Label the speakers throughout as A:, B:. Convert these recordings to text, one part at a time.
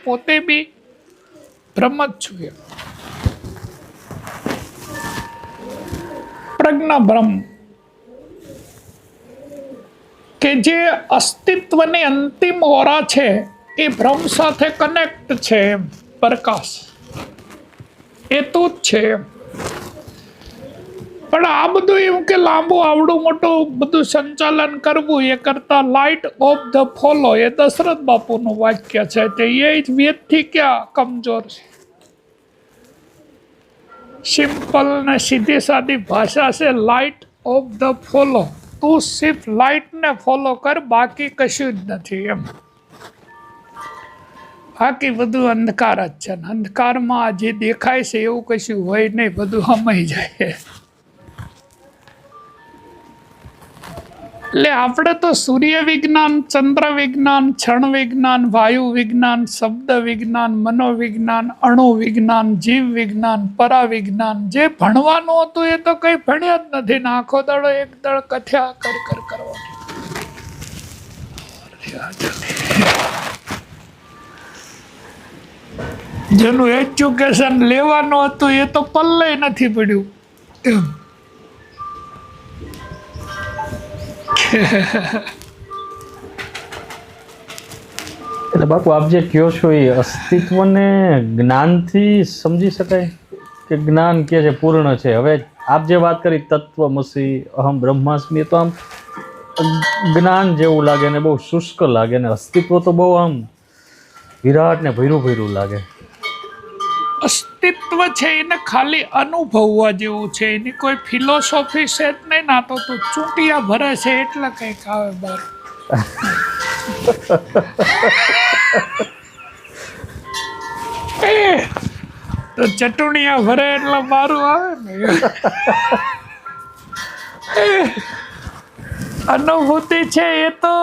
A: પોતે બી બ્રહ્મ જ છું. પ્રજ્ઞા બ્રહ્મ કે જે અસ્તિત્વની અંતિમ ઓરા છે એ બ્રહ્મ સાથે કનેક્ટ છે. પ્રકાશ એ તો જ છે. પણ આ બધું એવું કે લાંબુ આવડું મોટું બધું સંચાલન કરવું એ કરતા લાઇટ ઓફ ધ ફોલો એ દશરથ બાપુનું વાક્ય છે તે એ જ વેદથી ક્યાં કમજોર છે. સિમ્પલ ને સીધી સાદી ભાષા છે લાઇટ ઓફ ધ ફોલો. તું સિર્ફ લાઇટ ને ફોલો કર, બાકી કશું જ નથી એમ. બાકી બધું અંધકાર જ છે. અંધકારમાં જે દેખાય છે એવું કશું હોય નહીં, બધું હમાઈ જાય. એટલે આપણે તો સૂર્ય વિજ્ઞાન, ચંદ્ર વિજ્ઞાન, ક્ષણ વિજ્ઞાન, વાયુ વિજ્ઞાન, શબ્દ વિજ્ઞાન, મનોવિજ્ઞાન, અણુ વિજ્ઞાન, જીવ વિજ્ઞાન, પરાવિજ્ઞાન જે ભણવાનું હતું એ તો કઈ ભણ્યા જ નથી ને આખો દાડો એક દળ કથ્યા કર કરવાની. જેનું એજ્યુકેશન લેવાનું હતું એ તો પલ્લે નથી પડ્યું એમ.
B: એટલે બાપુ આપ જે કહો છો એ અસ્તિત્વને જ્ઞાનથી સમજી શકાય કે જ્ઞાન કે છે પૂર્ણ છે? હવે આપ જે વાત કરી તત્વમસી, અહમ બ્રહ્માસ્મિ, તો આમ જ્ઞાન જેવું લાગે ને બહુ શુષ્ક લાગે ને અસ્તિત્વ તો બહુ આમ વિરાટ ને ભૈરું ભૈરું લાગે.
A: અસ્તિત્વ છે એને ખાલી અનુભવવા જેવું છે, એની કોઈ ફિલોસોફી છે જ નહીં. ના તો તું ચૂંટિયા ભરે છે એટલે કંઈક આવે બાર. તો ચટુણિયા ભરે એટલે મારું આવે ને. અનુભૂતિ છે એ તો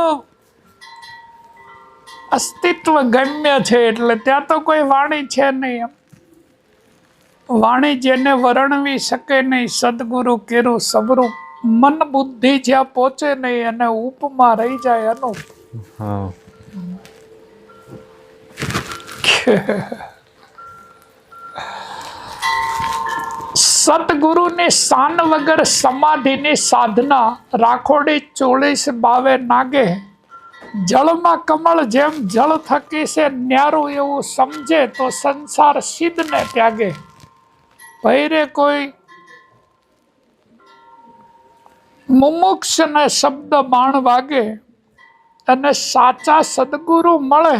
A: અસ્તિત્વ ગમ્ય છે એટલે ત્યાં તો કોઈ વાણી છે નહીં એમ. વાણી જેને વર્ણવી શકે નહીં, સદગુરુ કેરું સબરું મન બુદ્ધિ જ્યાં પહોંચે નહીં અને ઉપમાં રહી જાય અનુપ. સદગુરુની શાન વગર સમાધિની સાધના રાખોડી 44 નાગે. જળમાં કમળ જેમ જળ થકી છે ન્યારું એવું સમજે તો સંસાર સિદ્ધને ત્યાગે. ભૈરે કોઈ મુમુક્ષને શબ્દ બાણ વાગે અને સાચા સદગુરુ મળે